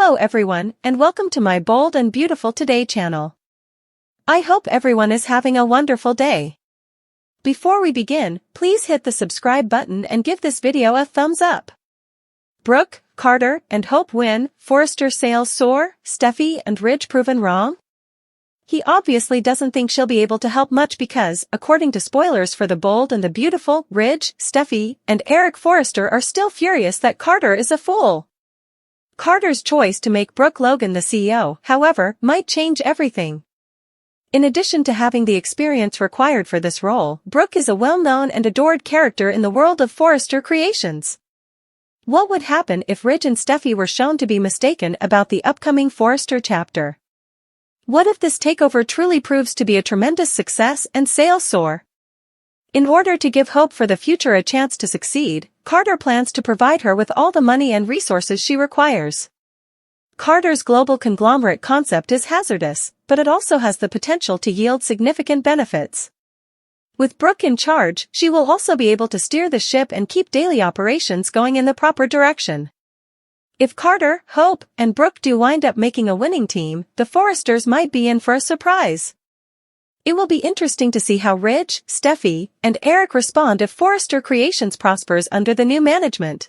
Hello everyone, and welcome to my Bold and Beautiful Today channel. I hope everyone is having a wonderful day. Before we begin, please hit the subscribe button and give this video a thumbs up. Brooke, Carter, and Hope win, Forrester sales soar, Steffy and Ridge proven wrong? He obviously doesn't think she'll be able to help much because, according to spoilers for The Bold and the Beautiful, Ridge, Steffy, and Forrester are still furious that Carter is a fool. Carter's choice to make Brooke Logan the CEO, however, might change everything. In addition to having the experience required for this role, Brooke is a well-known and adored character in the world of Forrester creations. What would happen if Ridge and Steffy were shown to be mistaken about the upcoming Forrester chapter? What if this takeover truly proves to be a tremendous success and sales soar? In order to give Hope for the future a chance to succeed, Carter plans to provide her with all the money and resources she requires. Carter's global conglomerate concept is hazardous, but it also has the potential to yield significant benefits. With Brooke in charge, she will also be able to steer the ship and keep daily operations going in the proper direction. If Carter, Hope, and Brooke do wind up making a winning team, the Forresters might be in for a surprise. It will be interesting to see how Ridge, Steffy, and respond if Forrester Creations prospers under the new management.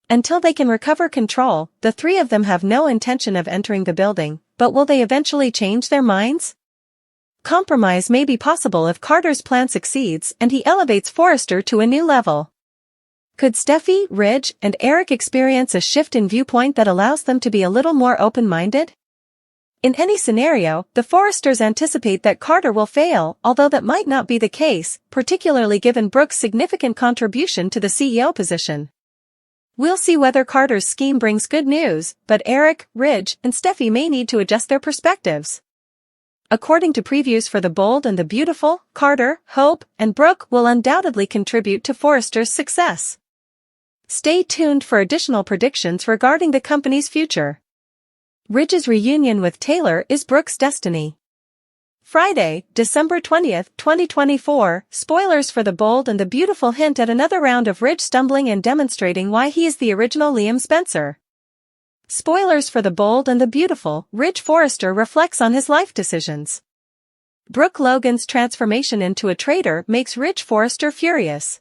Until they can recover control, the three of them have no intention of entering the building, but will they eventually change their minds? Compromise may be possible if Carter's plan succeeds and he elevates Forrester to a new level. Could Steffy, Ridge, and experience a shift in viewpoint that allows them to be a little more open-minded? In any scenario, the Forresters anticipate that Carter will fail, although that might not be the case, particularly given Brooke's significant contribution to the CEO position. We'll see whether Carter's scheme brings good news, but Ridge, and Steffy may need to adjust their perspectives. According to previews for The Bold and the Beautiful, Carter, Hope, and Brooke will undoubtedly contribute to Forrester's success. Stay tuned for additional predictions regarding the company's future. Ridge's reunion with Taylor is Brooke's destiny. Friday, December 20th, 2024, spoilers for The Bold and the Beautiful hint at another round of Ridge stumbling and demonstrating why he is the original Liam Spencer. Spoilers for The Bold and the Beautiful, Ridge Forrester reflects on his life decisions. Brooke Logan's transformation into a traitor makes Ridge Forrester furious.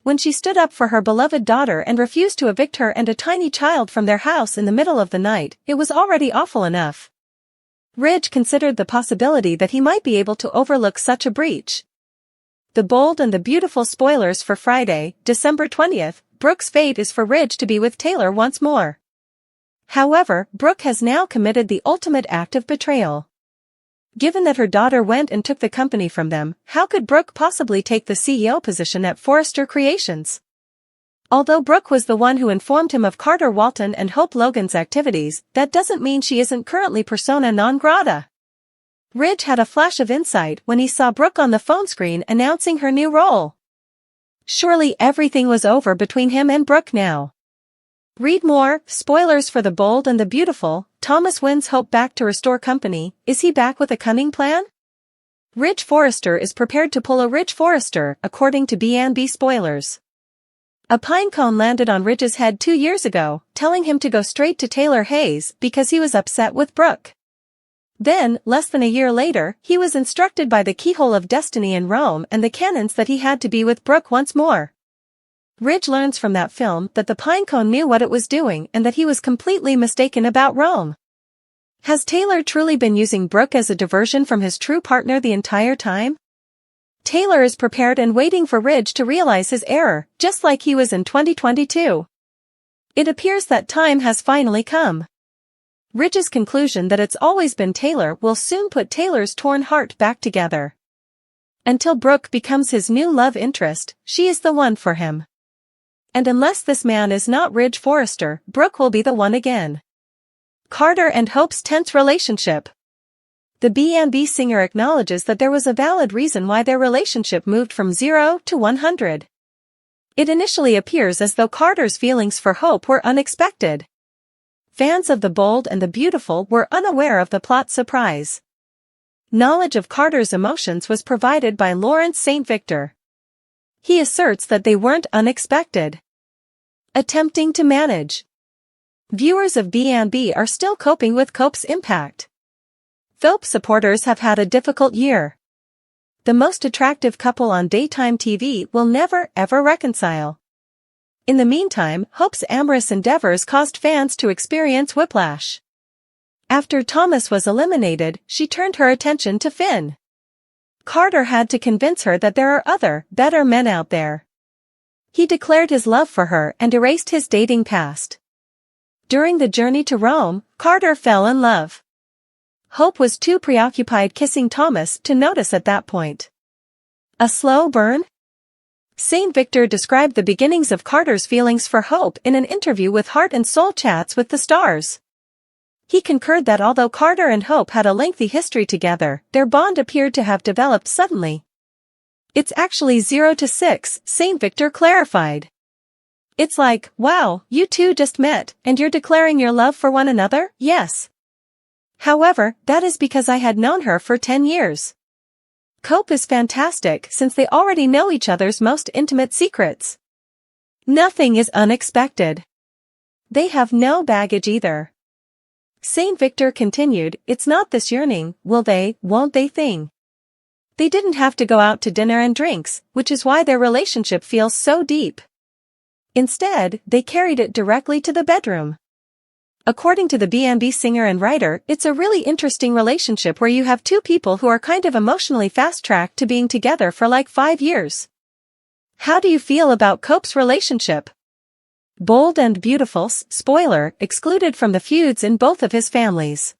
When she stood up for her beloved daughter and refused to evict her and a tiny child from their house in the middle of the night, it was already awful enough. Ridge considered the possibility that he might be able to overlook such a breach. The Bold and the Beautiful spoilers for Friday, December 20th, Brooke's fate is for Ridge to be with Taylor once more. However, Brooke has now committed the ultimate act of betrayal. Given that her daughter went and took the company from them, how could Brooke possibly take the CEO position at Forrester Creations? Although Brooke was the one who informed him of Carter Walton and Hope Logan's activities, that doesn't mean she isn't currently persona non grata. Ridge had a flash of insight when he saw Brooke on the phone screen announcing her new role. Surely everything was over between him and Brooke now. Read more, spoilers for The Bold and the Beautiful, Thomas wins Hope back to restore company, is he back with a cunning plan? Ridge Forrester is prepared to pull a Ridge Forrester, according to B&B spoilers. A pine cone landed on Ridge's head 2 years ago, telling him to go straight to Taylor Hayes because he was upset with Brooke. Then, less than a year later, he was instructed by the keyhole of destiny in Rome and the canons that he had to be with Brooke once more. Ridge learns from that film that the pinecone knew what it was doing and that he was completely mistaken about Rome. Has Taylor truly been using Brooke as a diversion from his true partner the entire time? Taylor is prepared and waiting for Ridge to realize his error, just like he was in 2022. It appears that time has finally come. Ridge's conclusion that it's always been Taylor will soon put Taylor's torn heart back together. Until Brooke becomes his new love interest, she is the one for him. And unless this man is not Ridge Forrester, Brooke will be the one again. Carter and Hope's tense relationship. The B&B singer acknowledges that there was a valid reason why their relationship moved from 0 to 100. It initially appears as though Carter's feelings for Hope were unexpected. Fans of The Bold and the Beautiful were unaware of the plot surprise. Knowledge of Carter's emotions was provided by Lawrence St. Victor. He asserts that they weren't unexpected. Attempting to manage. Viewers of B&B are still coping with Cope's impact. Thope supporters have had a difficult year. The most attractive couple on daytime TV will never, ever reconcile. In the meantime, Hope's amorous endeavors caused fans to experience whiplash. After Thomas was eliminated, she turned her attention to Finn. Carter had to convince her that there are other, better men out there. He declared his love for her and erased his dating past. During the journey to Rome, Carter fell in love. Hope was too preoccupied kissing Thomas to notice at that point. A slow burn? Saint Victor described the beginnings of Carter's feelings for Hope in an interview with Heart and Soul Chats with the Stars. He concurred that although Carter and Hope had a lengthy history together, their bond appeared to have developed suddenly. It's actually 0 to 6, Saint Victor clarified. It's like, wow, you two just met, and you're declaring your love for one another? Yes. However, that is because I had known her for 10 years. Cope is fantastic since they already know each other's most intimate secrets. Nothing is unexpected. They have no baggage either. Saint Victor continued, it's not this yearning, will they, won't they thing. They didn't have to go out to dinner and drinks, which is why their relationship feels so deep. Instead, they carried it directly to the bedroom. According to the B&B singer and writer, it's a really interesting relationship where you have two people who are kind of emotionally fast-tracked to being together for like 5 years. How do you feel about Cope's relationship? Bold and beautiful, spoiler, excluded from the feuds in both of his families.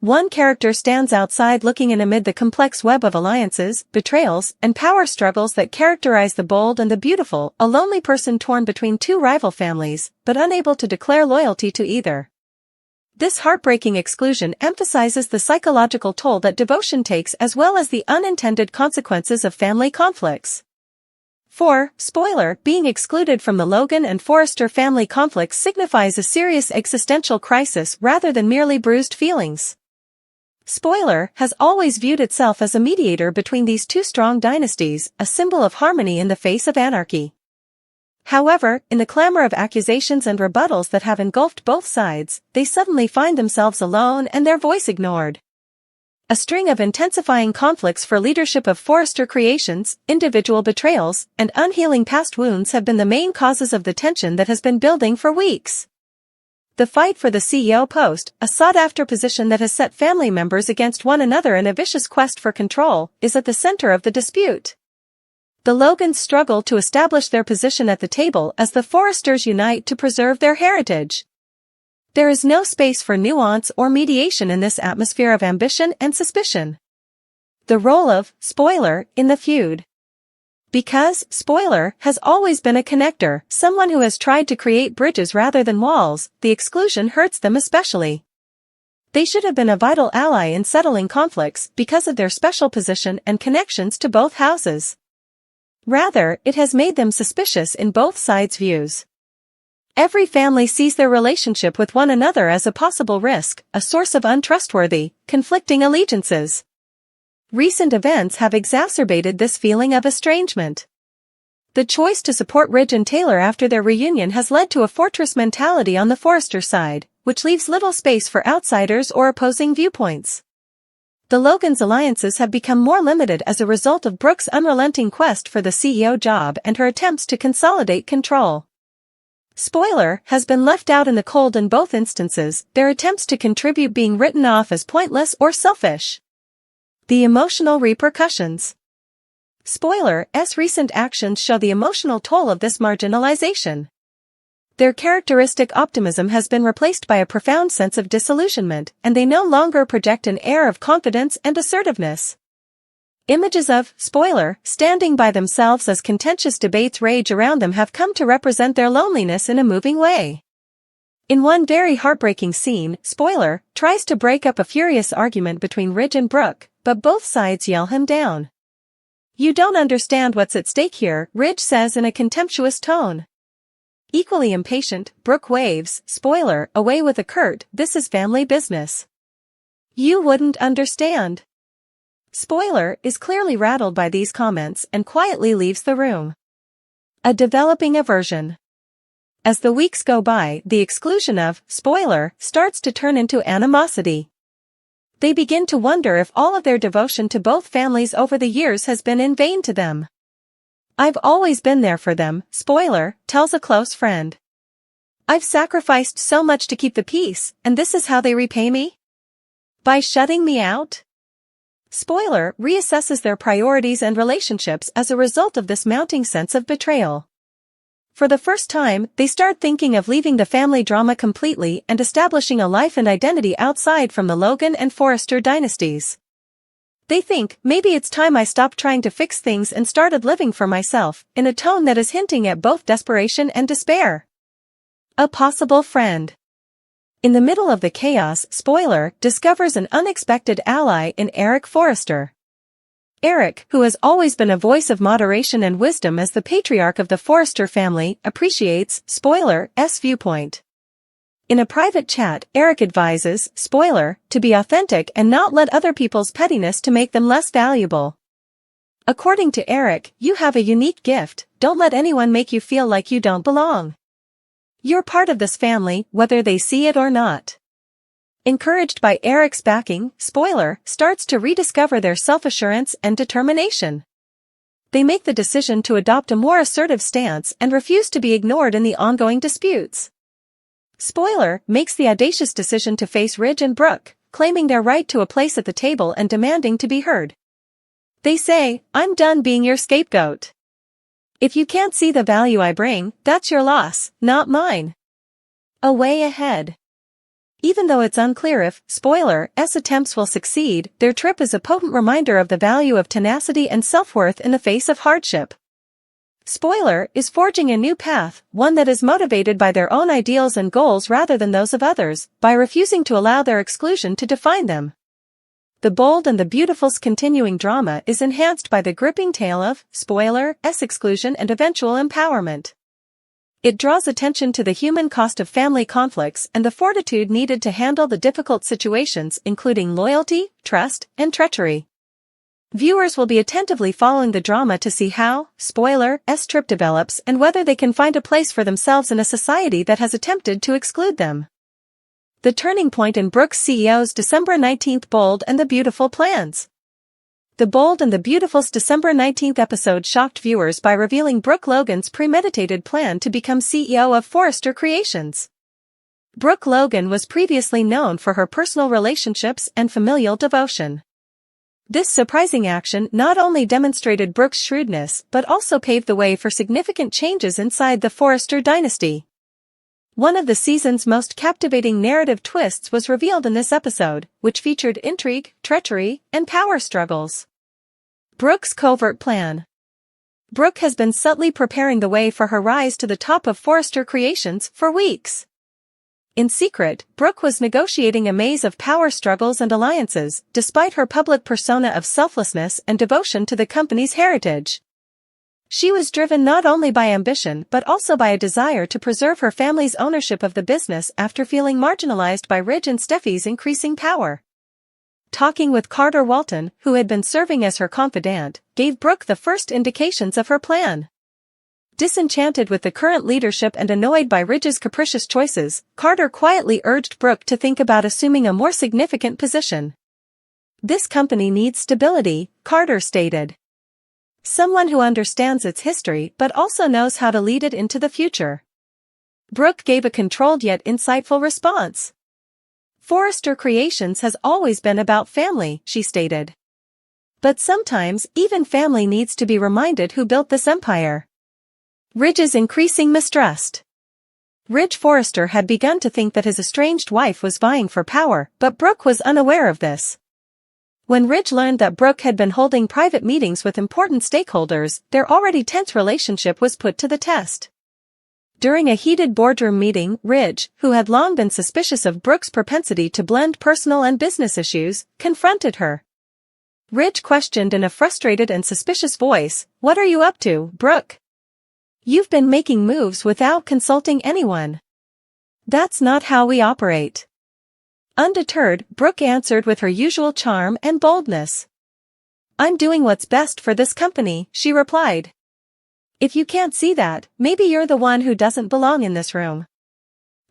One character stands outside looking in amid the complex web of alliances, betrayals, and power struggles that characterize the bold and the beautiful, a lonely person torn between two rival families, but unable to declare loyalty to either. This heartbreaking exclusion emphasizes the psychological toll that devotion takes as well as the unintended consequences of family conflicts. Spoiler, being excluded from the Logan and Forrester family conflict signifies a serious existential crisis rather than merely bruised feelings. Spoiler has always viewed itself as a mediator between these two strong dynasties, a symbol of harmony in the face of anarchy. However, in the clamor of accusations and rebuttals that have engulfed both sides, they suddenly find themselves alone and their voice ignored. A string of intensifying conflicts for leadership of Forrester creations, individual betrayals, and unhealing past wounds have been the main causes of the tension that has been building for weeks. The fight for the CEO post, a sought-after position that has set family members against one another in a vicious quest for control, is at the center of the dispute. The Logans struggle to establish their position at the table as the Forresters unite to preserve their heritage. There is no space for nuance or mediation in this atmosphere of ambition and suspicion. The role of spoiler in the feud. Because spoiler has always been a connector, someone who has tried to create bridges rather than walls, the exclusion hurts them especially. They should have been a vital ally in settling conflicts because of their special position and connections to both houses. Rather, it has made them suspicious in both sides' views. Every family sees their relationship with one another as a possible risk, a source of untrustworthy, conflicting allegiances. Recent events have exacerbated this feeling of estrangement. The choice to support Ridge and Taylor after their reunion has led to a fortress mentality on the Forrester side, which leaves little space for outsiders or opposing viewpoints. The Logans' alliances have become more limited as a result of Brooke's unrelenting quest for the CEO job and her attempts to consolidate control. Spoiler has been left out in the cold in both instances, their attempts to contribute being written off as pointless or selfish. The emotional repercussions. Spoiler's recent actions show the emotional toll of this marginalization. Their characteristic optimism has been replaced by a profound sense of disillusionment, and they no longer project an air of confidence and assertiveness. Images of spoiler standing by themselves as contentious debates rage around them have come to represent their loneliness in a moving way. In one very heartbreaking scene, spoiler tries to break up a furious argument between Ridge and Brooke, but both sides yell him down. "You don't understand what's at stake here," Ridge says in a contemptuous tone. Equally impatient, Brooke waves spoiler away with a curt, "This is family business. You wouldn't understand." Spoiler is clearly rattled by these comments and quietly leaves the room. A developing aversion. As the weeks go by, the exclusion of, spoiler, starts to turn into animosity. They begin to wonder if all of their devotion to both families over the years has been in vain to them. "I've always been there for them," spoiler, tells a close friend. "I've sacrificed so much to keep the peace, and this is how they repay me? By shutting me out?" Spoiler reassesses their priorities and relationships as a result of this mounting sense of betrayal. For the first time, they start thinking of leaving the family drama completely and establishing a life and identity outside from the Logan and Forrester dynasties. They think, maybe it's time I stopped trying to fix things and started living for myself, in a tone that is hinting at both desperation and despair. A possible friend. In the middle of the chaos, spoiler discovers an unexpected ally in Eric Forrester. Eric, who has always been a voice of moderation and wisdom as the patriarch of the Forrester family, appreciates, spoiler's viewpoint. In a private chat, Eric advises, spoiler, to be authentic and not let other people's pettiness to make them less valuable. According to Eric, "You have a unique gift, don't let anyone make you feel like you don't belong. You're part of this family, whether they see it or not." Encouraged by Eric's backing, spoiler starts to rediscover their self-assurance and determination. They make the decision to adopt a more assertive stance and refuse to be ignored in the ongoing disputes. Spoiler makes the audacious decision to face Ridge and Brooke, claiming their right to a place at the table and demanding to be heard. They say, "I'm done being your scapegoat. If you can't see the value I bring, that's your loss, not mine." A way ahead. Even though it's unclear if, spoiler's attempts will succeed, their trip is a potent reminder of the value of tenacity and self-worth in the face of hardship. Spoiler is forging a new path, one that is motivated by their own ideals and goals rather than those of others, by refusing to allow their exclusion to define them. The Bold and the Beautiful's continuing drama is enhanced by the gripping tale of, spoiler's exclusion and eventual empowerment. It draws attention to the human cost of family conflicts and the fortitude needed to handle the difficult situations, including loyalty, trust, and treachery. Viewers will be attentively following the drama to see how, spoiler's trip develops and whether they can find a place for themselves in a society that has attempted to exclude them. The turning point in Brooke's CEO's December 19th Bold and the Beautiful plans. The Bold and the Beautiful's December 19th episode shocked viewers by revealing Brooke Logan's premeditated plan to become CEO of Forrester Creations. Brooke Logan was previously known for her personal relationships and familial devotion. This surprising action not only demonstrated Brooke's shrewdness but also paved the way for significant changes inside the Forrester dynasty. One of the season's most captivating narrative twists was revealed in this episode, which featured intrigue, treachery, and power struggles. Brooke's covert plan. Brooke has been subtly preparing the way for her rise to the top of Forrester Creations for weeks. In secret, Brooke was negotiating a maze of power struggles and alliances, despite her public persona of selflessness and devotion to the company's heritage. She was driven not only by ambition but also by a desire to preserve her family's ownership of the business after feeling marginalized by Ridge and Steffy's increasing power. Talking with Carter Walton, who had been serving as her confidant, gave Brooke the first indications of her plan. Disenchanted with the current leadership and annoyed by Ridge's capricious choices, Carter quietly urged Brooke to think about assuming a more significant position. "This company needs stability," Carter stated. "Someone who understands its history but also knows how to lead it into the future." Brooke gave a controlled yet insightful response. "Forrester Creations has always been about family," she stated. "But sometimes, even family needs to be reminded who built this empire." Ridge's increasing mistrust. Ridge Forrester had begun to think that his estranged wife was vying for power, but Brooke was unaware of this. When Ridge learned that Brooke had been holding private meetings with important stakeholders, their already tense relationship was put to the test. During a heated boardroom meeting, Ridge, who had long been suspicious of Brooke's propensity to blend personal and business issues, confronted her. Ridge questioned in a frustrated and suspicious voice, "What are you up to, Brooke? You've been making moves without consulting anyone. That's not how we operate." Undeterred, Brooke answered with her usual charm and boldness. "I'm doing what's best for this company," she replied. If you can't see that, maybe you're the one who doesn't belong in this room.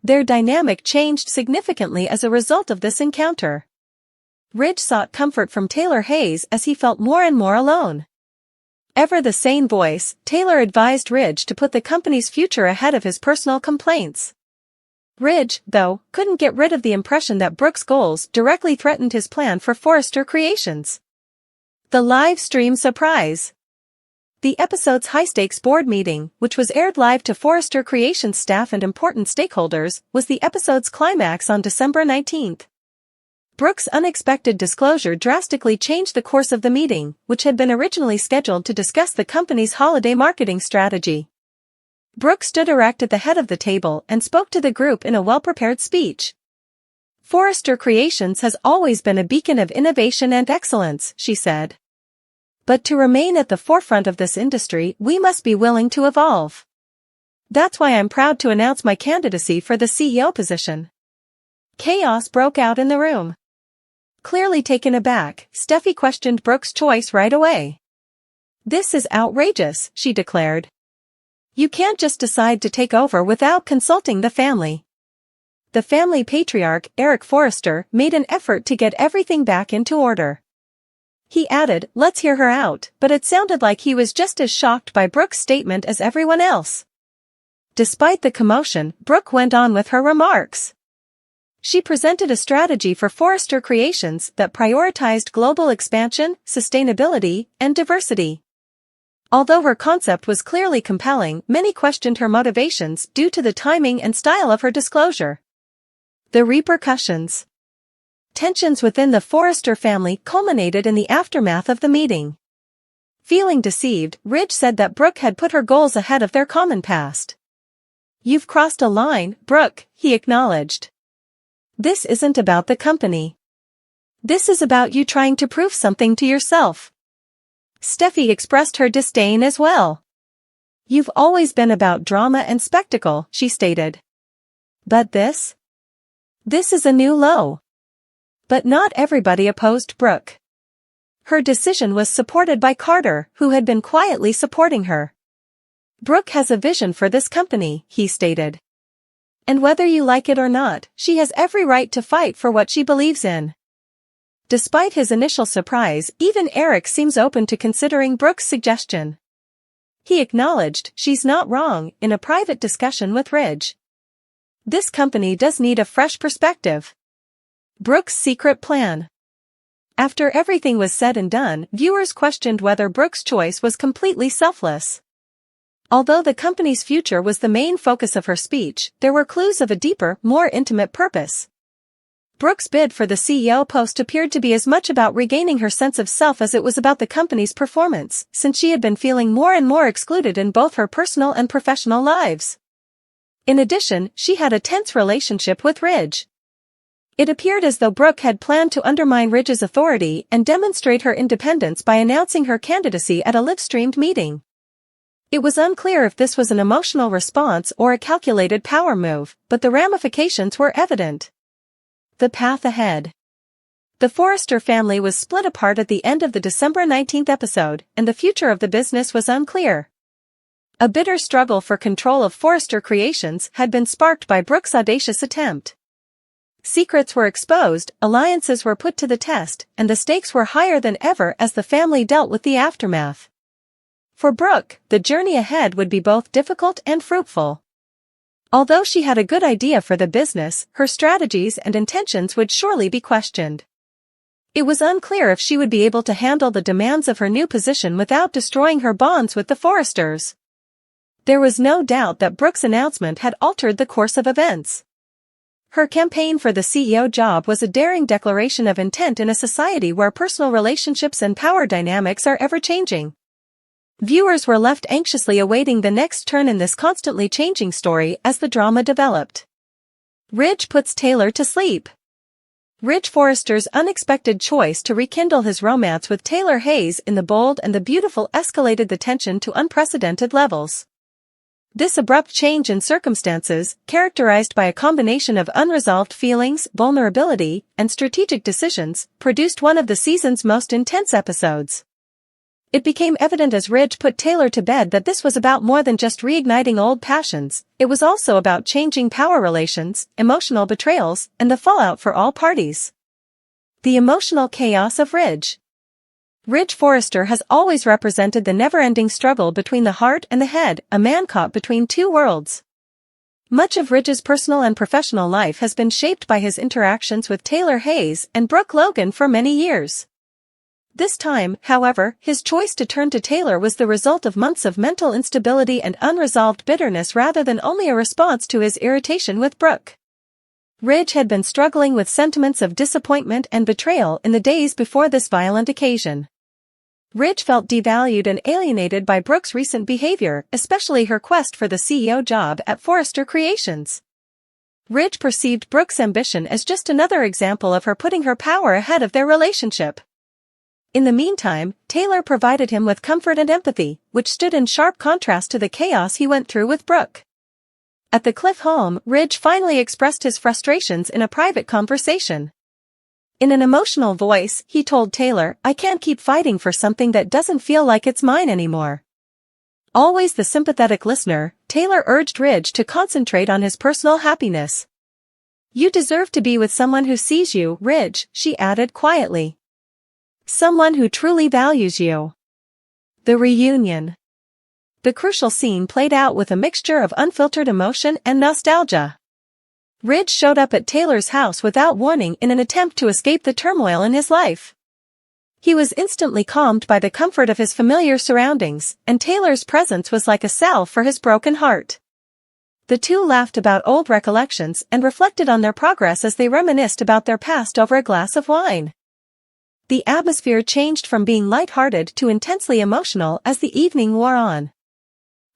Their dynamic changed significantly as a result of this encounter. Ridge sought comfort from Taylor Hayes as he felt more and more alone. Ever the sane voice, Taylor advised Ridge to put the company's future ahead of his personal complaints. Ridge, though, couldn't get rid of the impression that Brooke's goals directly threatened his plan for Forrester Creations. The live stream surprise. The episode's high-stakes board meeting, which was aired live to Forrester Creations staff and important stakeholders, was the episode's climax on December 19th. Brooke's unexpected disclosure drastically changed the course of the meeting, which had been originally scheduled to discuss the company's holiday marketing strategy. Brooke stood erect at the head of the table and spoke to the group in a well-prepared speech. Forrester Creations has always been a beacon of innovation and excellence, she said. But to remain at the forefront of this industry, we must be willing to evolve. That's why I'm proud to announce my candidacy for the CEO position. Chaos broke out in the room. Clearly taken aback, Steffy questioned Brooke's choice right away. "This is outrageous," she declared. "You can't just decide to take over without consulting the family." The family patriarch, Eric Forrester, made an effort to get everything back into order. He added, "Let's hear her out," but it sounded like he was just as shocked by Brooke's statement as everyone else. Despite the commotion, Brooke went on with her remarks. She presented a strategy for Forrester Creations that prioritized global expansion, sustainability, and diversity. Although her concept was clearly compelling, many questioned her motivations due to the timing and style of her disclosure. The repercussions. Tensions within the Forrester family culminated in the aftermath of the meeting. Feeling deceived, Ridge said that Brooke had put her goals ahead of their common past. "You've crossed a line, Brooke," he acknowledged. "This isn't about the company. This is about you trying to prove something to yourself." Steffy expressed her disdain as well. "You've always been about drama and spectacle," she stated. "But this? This is a new low." But not everybody opposed Brooke. Her decision was supported by Carter, who had been quietly supporting her. "Brooke has a vision for this company," he stated. "And whether you like it or not, she has every right to fight for what she believes in." Despite his initial surprise, even Eric seems open to considering Brooke's suggestion. He acknowledged she's not wrong in a private discussion with Ridge. "This company does need a fresh perspective." Brooke's secret plan. After everything was said and done, viewers questioned whether Brooke's choice was completely selfless. Although the company's future was the main focus of her speech, there were clues of a deeper, more intimate purpose. Brooke's bid for the CEO post appeared to be as much about regaining her sense of self as it was about the company's performance, since she had been feeling more and more excluded in both her personal and professional lives. In addition, she had a tense relationship with Ridge. It appeared as though Brooke had planned to undermine Ridge's authority and demonstrate her independence by announcing her candidacy at a live-streamed meeting. It was unclear if this was an emotional response or a calculated power move, but the ramifications were evident. The path ahead. The Forrester family was split apart at the end of the December 19th episode, and the future of the business was unclear. A bitter struggle for control of Forrester Creations had been sparked by Brooke's audacious attempt. Secrets were exposed, alliances were put to the test, and the stakes were higher than ever as the family dealt with the aftermath. For Brooke, the journey ahead would be both difficult and fruitful. Although she had a good idea for the business, her strategies and intentions would surely be questioned. It was unclear if she would be able to handle the demands of her new position without destroying her bonds with the Forresters. There was no doubt that Brooke's announcement had altered the course of events. Her campaign for the CEO job was a daring declaration of intent in a society where personal relationships and power dynamics are ever-changing. Viewers were left anxiously awaiting the next turn in this constantly changing story as the drama developed. Ridge puts Taylor to sleep. Ridge Forrester's unexpected choice to rekindle his romance with Taylor Hayes in The Bold and the Beautiful escalated the tension to unprecedented levels. This abrupt change in circumstances, characterized by a combination of unresolved feelings, vulnerability, and strategic decisions, produced one of the season's most intense episodes. It became evident as Ridge put Taylor to bed that this was about more than just reigniting old passions, it was also about changing power relations, emotional betrayals, and the fallout for all parties. The emotional chaos of Ridge. Ridge Forrester has always represented the never-ending struggle between the heart and the head, a man caught between two worlds. Much of Ridge's personal and professional life has been shaped by his interactions with Taylor Hayes and Brooke Logan for many years. This time, however, his choice to turn to Taylor was the result of months of mental instability and unresolved bitterness rather than only a response to his irritation with Brooke. Ridge had been struggling with sentiments of disappointment and betrayal in the days before this violent occasion. Ridge felt devalued and alienated by Brooke's recent behavior, especially her quest for the CEO job at Forrester Creations. Ridge perceived Brooke's ambition as just another example of her putting her power ahead of their relationship. In the meantime, Taylor provided him with comfort and empathy, which stood in sharp contrast to the chaos he went through with Brooke. At the Cliff home, Ridge finally expressed his frustrations in a private conversation. In an emotional voice, he told Taylor, "I can't keep fighting for something that doesn't feel like it's mine anymore." Always the sympathetic listener, Taylor urged Ridge to concentrate on his personal happiness. "You deserve to be with someone who sees you, Ridge," she added quietly. "Someone who truly values you." The reunion. The crucial scene played out with a mixture of unfiltered emotion and nostalgia. Ridge showed up at Taylor's house without warning in an attempt to escape the turmoil in his life. He was instantly calmed by the comfort of his familiar surroundings, and Taylor's presence was like a salve for his broken heart. The two laughed about old recollections and reflected on their progress as they reminisced about their past over a glass of wine. The atmosphere changed from being light-hearted to intensely emotional as the evening wore on.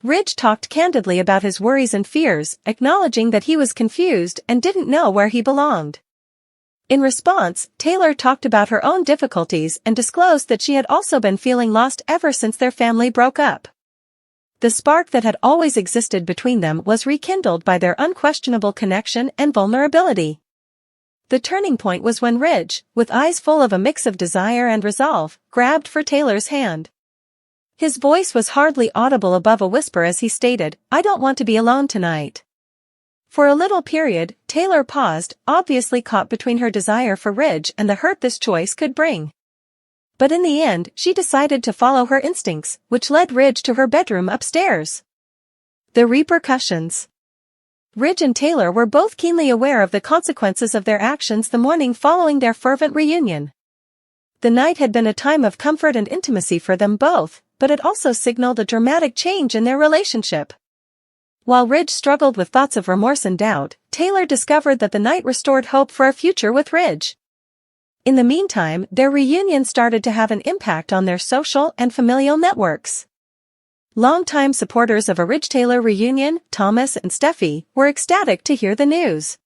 Ridge talked candidly about his worries and fears, acknowledging that he was confused and didn't know where he belonged. In response, Taylor talked about her own difficulties and disclosed that she had also been feeling lost ever since their family broke up. The spark that had always existed between them was rekindled by their unquestionable connection and vulnerability. The turning point was when Ridge, with eyes full of a mix of desire and resolve, grabbed for Taylor's hand. His voice was hardly audible above a whisper as he stated, "I don't want to be alone tonight." For a little period, Taylor paused, obviously caught between her desire for Ridge and the hurt this choice could bring. But in the end, she decided to follow her instincts, which led Ridge to her bedroom upstairs. The repercussions. Ridge and Taylor were both keenly aware of the consequences of their actions the morning following their fervent reunion. The night had been a time of comfort and intimacy for them both, but it also signaled a dramatic change in their relationship. While Ridge struggled with thoughts of remorse and doubt, Taylor discovered that the night restored hope for a future with Ridge. In the meantime, their reunion started to have an impact on their social and familial networks. Longtime supporters of a Ridge-Taylor reunion, Thomas and Steffy, were ecstatic to hear the news.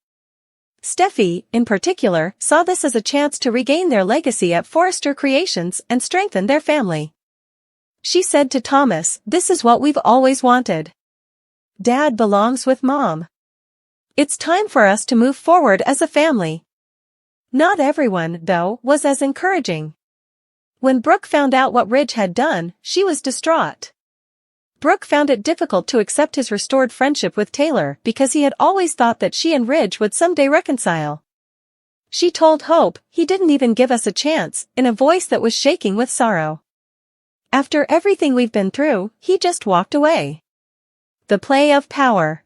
Steffy, in particular, saw this as a chance to regain their legacy at Forrester Creations and strengthen their family. She said to Thomas, "This is what we've always wanted. Dad belongs with Mom. It's time for us to move forward as a family." Not everyone, though, was as encouraging. When Brooke found out what Ridge had done, she was distraught. Brooke found it difficult to accept his restored friendship with Taylor because he had always thought that she and Ridge would someday reconcile. She told Hope, "He didn't even give us a chance," in a voice that was shaking with sorrow. "After everything we've been through, he just walked away." The play of power.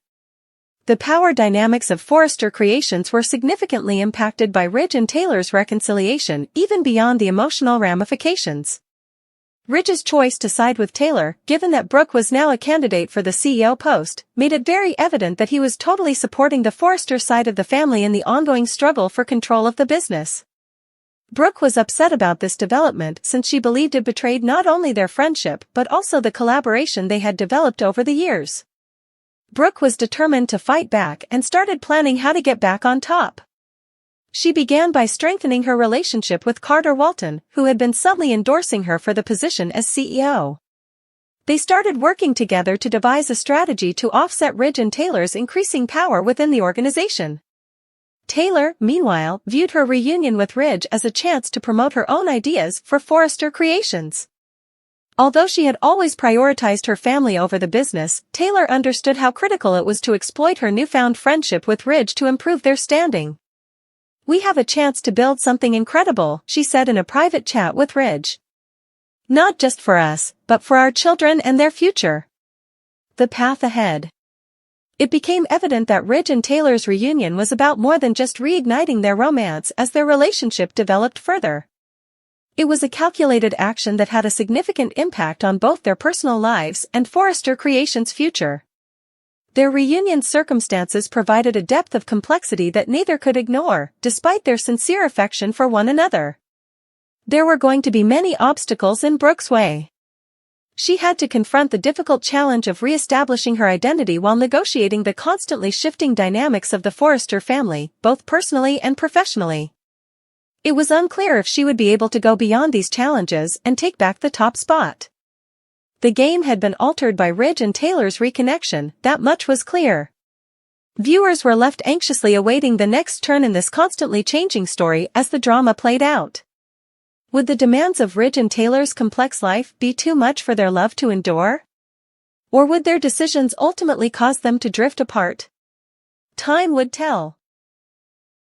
The power dynamics of Forrester Creations were significantly impacted by Ridge and Taylor's reconciliation, even beyond the emotional ramifications. Ridge's choice to side with Taylor, given that Brooke was now a candidate for the CEO post, made it very evident that he was totally supporting the Forrester side of the family in the ongoing struggle for control of the business. Brooke was upset about this development since she believed it betrayed not only their friendship but also the collaboration they had developed over the years. Brooke was determined to fight back and started planning how to get back on top. She began by strengthening her relationship with Carter Walton, who had been subtly endorsing her for the position as CEO. They started working together to devise a strategy to offset Ridge and Taylor's increasing power within the organization. Taylor, meanwhile, viewed her reunion with Ridge as a chance to promote her own ideas for Forrester Creations. Although she had always prioritized her family over the business, Taylor understood how critical it was to exploit her newfound friendship with Ridge to improve their standing. "We have a chance to build something incredible," she said in a private chat with Ridge. "Not just for us, but for our children and their future." The path ahead. It became evident that Ridge and Taylor's reunion was about more than just reigniting their romance as their relationship developed further. It was a calculated action that had a significant impact on both their personal lives and Forrester Creations' future. Their reunion circumstances provided a depth of complexity that neither could ignore, despite their sincere affection for one another. There were going to be many obstacles in Brooke's way. She had to confront the difficult challenge of re-establishing her identity while negotiating the constantly shifting dynamics of the Forrester family, both personally and professionally. It was unclear if she would be able to go beyond these challenges and take back the top spot. The game had been altered by Ridge and Taylor's reconnection, that much was clear. Viewers were left anxiously awaiting the next turn in this constantly changing story as the drama played out. Would the demands of Ridge and Taylor's complex life be too much for their love to endure? Or would their decisions ultimately cause them to drift apart? Time would tell.